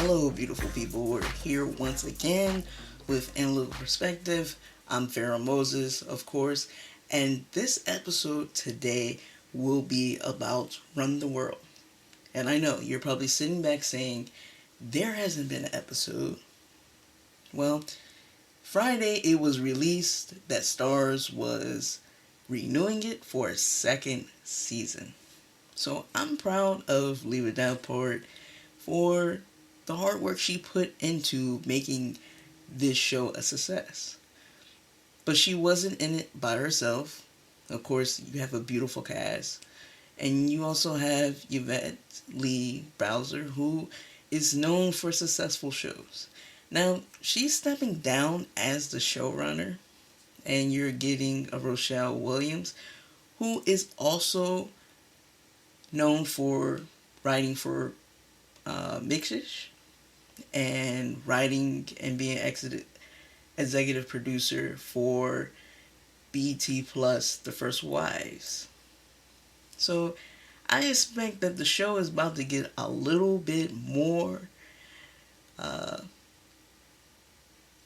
Hello, beautiful people. We're here once again with In Little Perspective. I'm Pharaoh Moses, of course, and this episode today will be about Run the World. And I know you're probably sitting back saying, there hasn't been an episode. Well, Friday it was released that Stars was renewing it for a second season. So I'm proud of Leva Davenport for the hard work she put into making this show a success. But she wasn't in it by herself. Of course, you have a beautiful cast. And you also have Yvette Lee Bowser, who is known for successful shows. Now, she's stepping down as the showrunner, and you're getting a Rochelle Williams, who is also known for writing for Mixish and writing and being executive producer for BT Plus The First Wives. So I expect that the show is about to get a little bit more uh,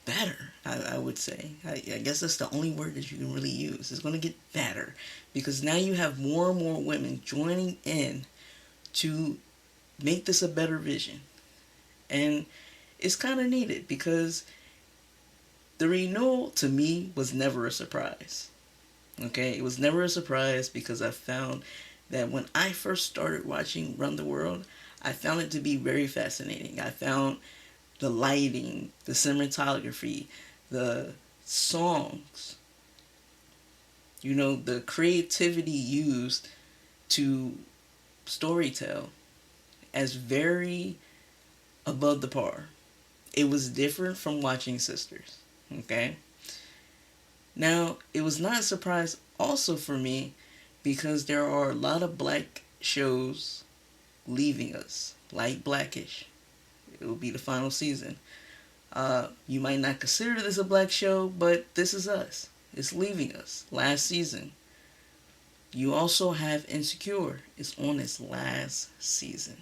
better, I would say. I guess that's the only word that you can really use. It's going to get better because now you have more and more women joining in to make this a better vision. And it's kind of needed because the renewal to me was never a surprise. Okay, it was never a surprise because I found that when I first started watching Run the World, I found it to be very fascinating. I found the lighting, the cinematography, the songs, the creativity used to storytell as very above the par. It was different from watching Sisters. Okay? Now, it was not a surprise also for me because there are a lot of black shows leaving us, like Blackish. It will be the final season. You might not consider this a black show, but This Is Us. It's leaving us last season. You also have Insecure. It's on its last season.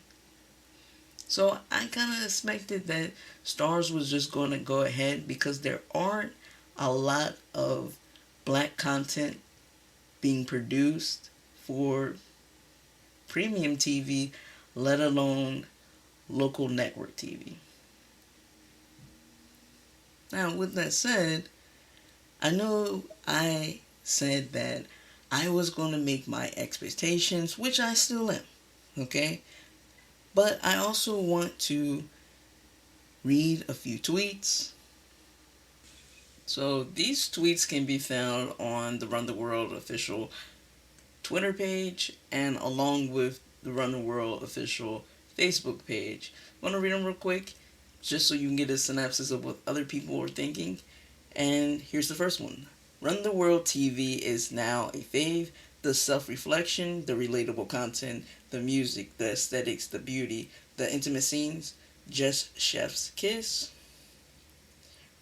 So I kind of expected that Stars was just going to go ahead because there aren't a lot of black content being produced for premium TV, let alone local network TV. Now, with that said, I know I said that I was going to make my expectations, which I still am, okay? But I also want to read a few tweets. So these tweets can be found on the Run the World official Twitter page and along with the Run the World official Facebook page. I want to read them real quick just so you can get a synopsis of what other people are thinking. And here's the first one. Run the World TV is now a fave. The self-reflection, the relatable content, the music, the aesthetics, the beauty, the intimate scenes, just chef's kiss.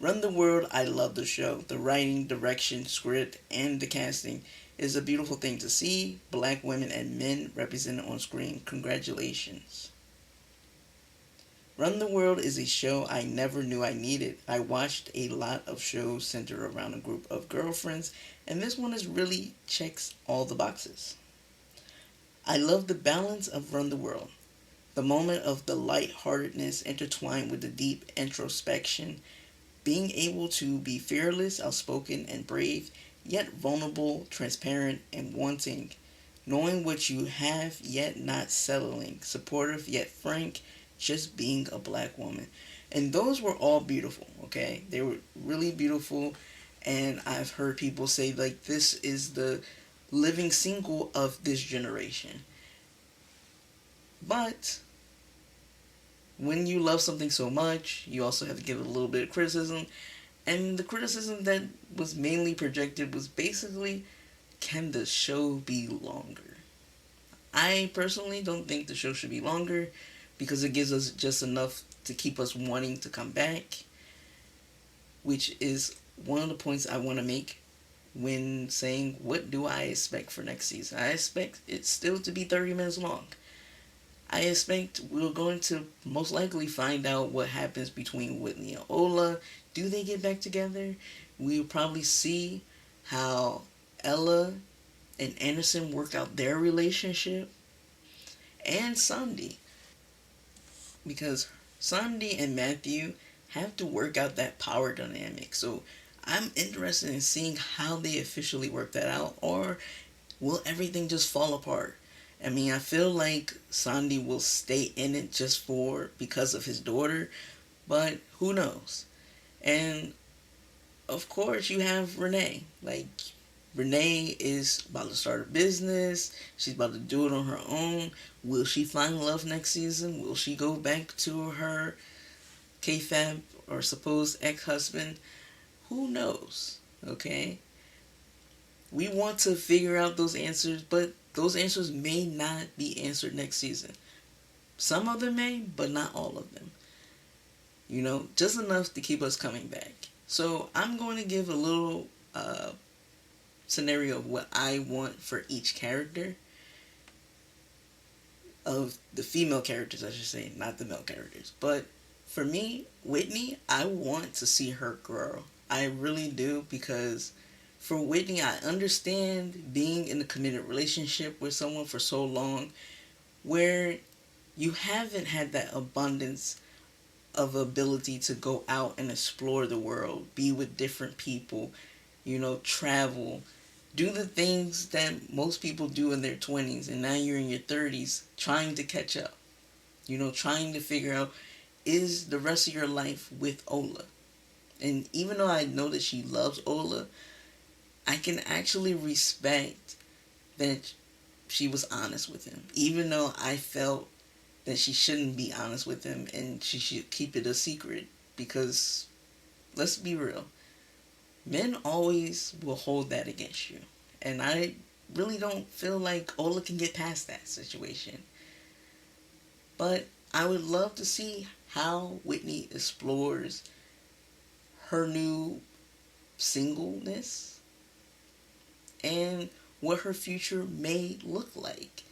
Run the World, I love the show. The writing, direction, script, and the casting is a beautiful thing to see. Black women and men represented on screen. Congratulations. Run the World is a show I never knew I needed. I watched a lot of shows centered around a group of girlfriends, and this one is really checks all the boxes. I love the balance of Run the World. The moment of the lightheartedness intertwined with the deep introspection, being able to be fearless, outspoken, and brave, yet vulnerable, transparent, and wanting, knowing what you have yet not settling, supportive yet frank, just being a black woman. And those were all beautiful, okay? They were really beautiful, and I've heard people say, like, this is the living single of this generation. But when you love something so much, you also have to give it a little bit of criticism. And the criticism that was mainly projected was basically, can the show be longer? I personally don't think the show should be longer because it gives us just enough to keep us wanting to come back, which is one of the points I want to make when saying what do I expect for next season. I expect it still to be 30 minutes long. I expect we're going to most likely find out what happens between Whitney and Ola. Do they get back together? We'll probably see how Ella and Anderson work out their relationship, and Sandy, because Sandy and Matthew have to work out that power dynamic. So I'm interested in seeing how they officially work that out, or will everything just fall apart? I mean, I feel like Sandy will stay in it just for because of his daughter, but who knows? And of course, you have Renee. Like, Renee is about to start a business. She's about to do it on her own. Will she find love next season? Will she go back to her KFAB or supposed ex-husband? Who knows? Okay? We want to figure out those answers, but those answers may not be answered next season. Some of them may, but not all of them. You know, just enough to keep us coming back. So I'm going to give a little scenario of what I want for each character. Of the female characters, I should say, not the male characters. But for me, Whitney, I want to see her grow. I really do, because for Whitney, I understand being in a committed relationship with someone for so long where you haven't had that abundance of ability to go out and explore the world, be with different people, you know, travel, do the things that most people do in their 20s, and now you're in your 30s trying to catch up, you know, trying to figure out, is the rest of your life with Ola? And even though I know that she loves Ola, I can actually respect that she was honest with him, even though I felt that she shouldn't be honest with him and she should keep it a secret, because let's be real, men always will hold that against you. And I really don't feel like Ola can get past that situation. But I would love to see how Whitney explores her new singleness and what her future may look like.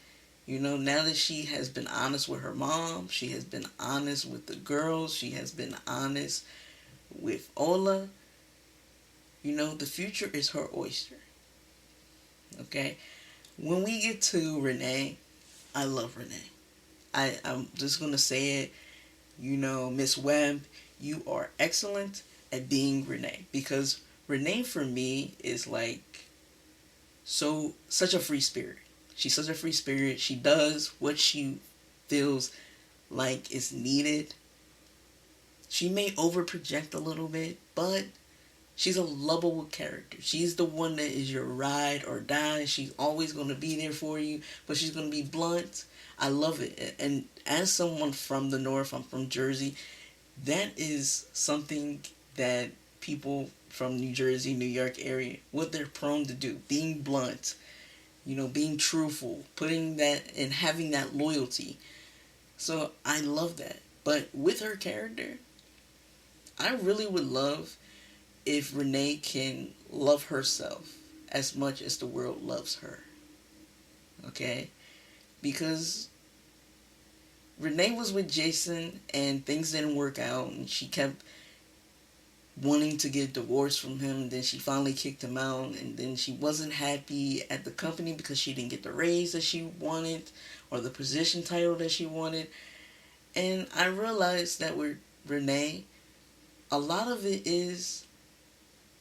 You know, now that she has been honest with her mom, she has been honest with the girls, she has been honest with Ola, you know, the future is her oyster. Okay? When we get to Renee, I love Renee. I'm just going to say it. You know, Miss Webb, you are excellent at being Renee. Because Renee, for me, is like such a free spirit. She's such a free spirit. She does what she feels like is needed. She may overproject a little bit, but she's a lovable character. She's the one that is your ride or die. She's always going to be there for you, but she's going to be blunt. I love it. And as someone from the North, I'm from Jersey, that is something that people from New Jersey, New York area, what they're prone to do. Being blunt, you know, being truthful, putting that and having that loyalty. So I love that. But with her character, I really would love if Renee can love herself as much as the world loves her. Okay? Because Renee was with Jason and things didn't work out, and she kept wanting to get divorced from him, and then she finally kicked him out, and then she wasn't happy at the company because she didn't get the raise that she wanted or the position title that she wanted. And I realized that with Renee, a lot of it is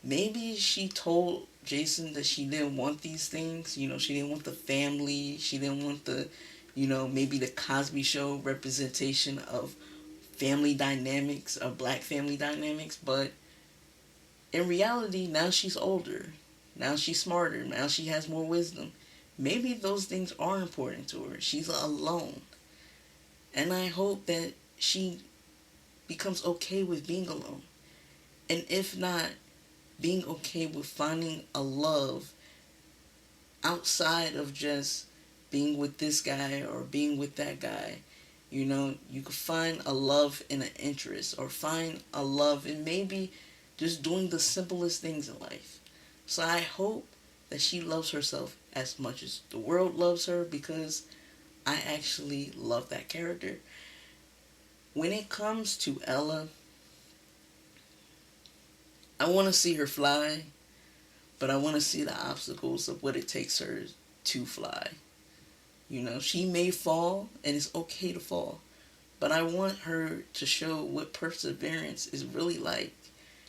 maybe she told Jason that she didn't want these things. You know, she didn't want the family. She didn't want the, you know, maybe the Cosby Show representation of family dynamics, of black family dynamics. But in reality, now she's older. Now she's smarter. Now she has more wisdom. Maybe those things are important to her. She's alone. And I hope that she becomes okay with being alone. And if not, being okay with finding a love outside of just being with this guy or being with that guy. You know, you could find a love in an interest, or find a love in maybe just doing the simplest things in life. So I hope that she loves herself as much as the world loves her, because I actually love that character. When it comes to Ella, I want to see her fly, but I want to see the obstacles of what it takes her to fly. You know, she may fall, and it's okay to fall, but I want her to show what perseverance is really like.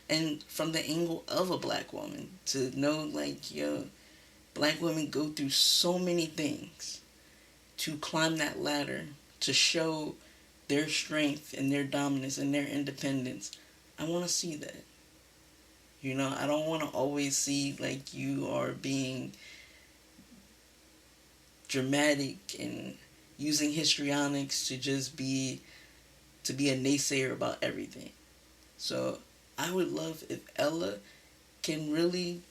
And from the angle of a black woman, to know, like, yo, black women go through so many things to climb that ladder, to show their strength and their dominance and their independence. I want to see that. You know, I don't want to always see like you are being dramatic and using histrionics to just be a naysayer about everything. So I would love if Ella can really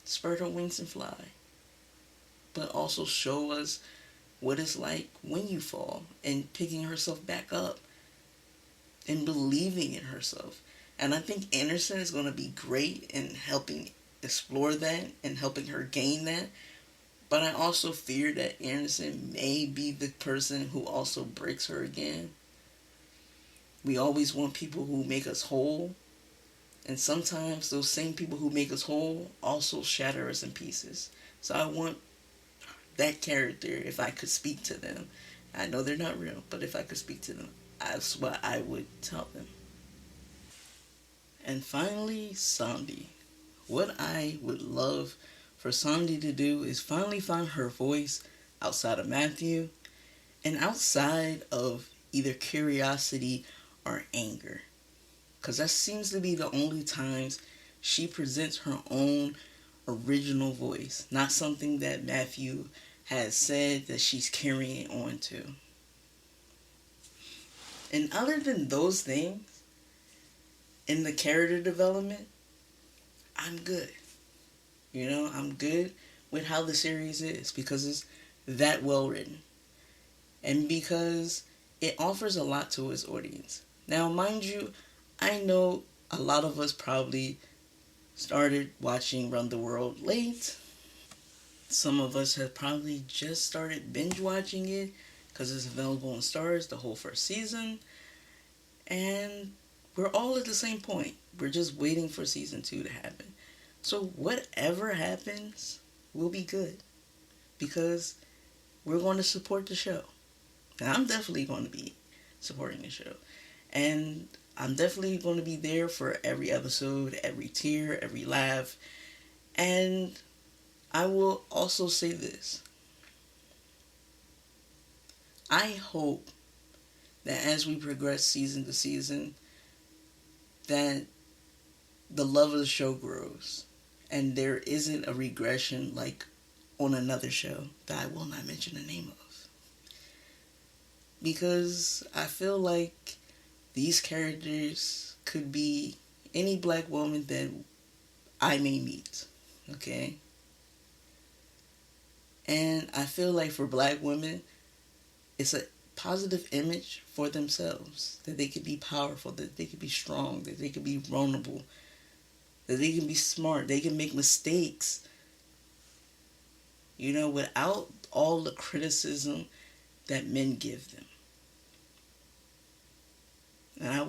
spread her wings and fly, but also show us what it's like when you fall and picking herself back up and believing in herself. And I think Anderson is going to be great in helping explore that and helping her gain that. But I also fear that Anderson may be the person who also breaks her again. We always want people who make us whole. And sometimes those same people who make us whole also shatter us in pieces. So I want that character, if I could speak to them. I know they're not real, but if I could speak to them, that's what I would tell them. And finally, Sandy. What I would love for Sandy to do is finally find her voice outside of Matthew and outside of either curiosity or anger. Because that seems to be the only times she presents her own original voice, not something that Matthew has said that she's carrying on to. And other than those things, in the character development, I'm good. You know, I'm good with how the series is because it's that well written. And because it offers a lot to its audience. Now, mind you, I know a lot of us probably started watching Run the World late. Some of us have probably just started binge watching it because it's available on Starz, the whole first season. And we're all at the same point. We're just waiting for season 2 to happen. So whatever happens will be good because we're going to support the show. And I'm definitely going to be supporting the show. And I'm definitely going to be there for every episode, every tear, every laugh. And I will also say this. I hope that as we progress season to season, that the love of the show grows. And there isn't a regression like on another show that I will not mention the name of. Because I feel like these characters could be any black woman that I may meet. Okay? And I feel like for black women, it's a positive image for themselves. That they could be powerful, that they could be strong, that they could be vulnerable, that they can be smart, they can make mistakes. You know, without all the criticism that men give them. And I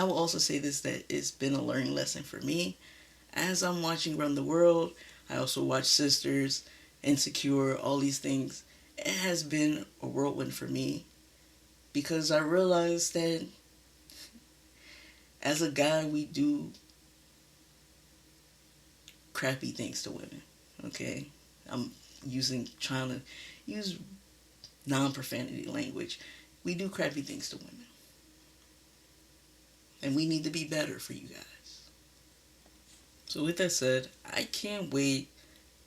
will also say this, that it's been a learning lesson for me. As I'm watching Run the World, I also watch Sisters, Insecure, all these things. It has been a whirlwind for me because I realized that as a guy, we do crappy things to women. Okay? I'm trying to use non-profanity language. We do crappy things to women. And we need to be better for you guys. So with that said, I can't wait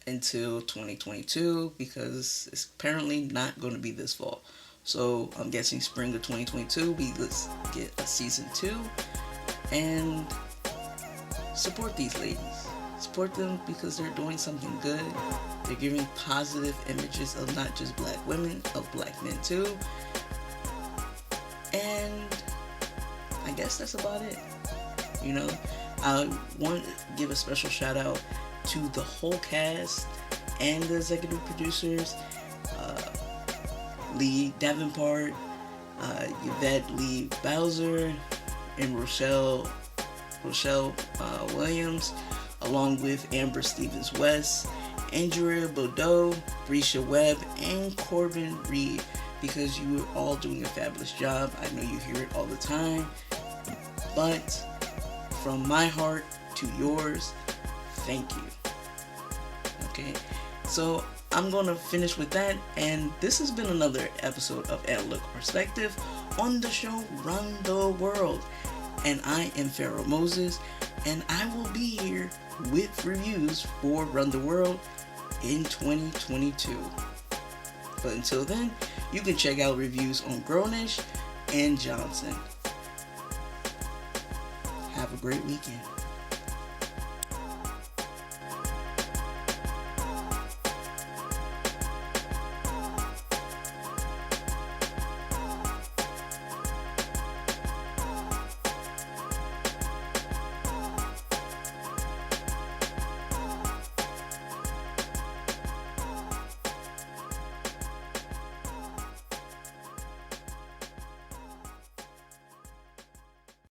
until 2022 because it's apparently not going to be this fall. So I'm guessing spring of 2022, let's get a season 2 and support these ladies. Support them because they're doing something good. They're giving positive images of not just black women, of black men too. And I guess that's about it. You know, I want to give a special shout out to the whole cast and the executive producers. Lee Davenport, Yvette Lee Bowser, and Rochelle Williams, along with Amber Stevens West, Andrea Bordeaux, Brescia Webb, and Corbin Reed, because you are all doing a fabulous job. I know you hear it all the time, but from my heart to yours, thank you. Okay, so I'm gonna finish with that, and this has been another episode of Outlook Perspective on the show Run the World. And I am Pharaoh Moses, and I will be here with reviews for Run the World in 2022. But until then, you can check out reviews on Grownish and Johnson. Have a great weekend.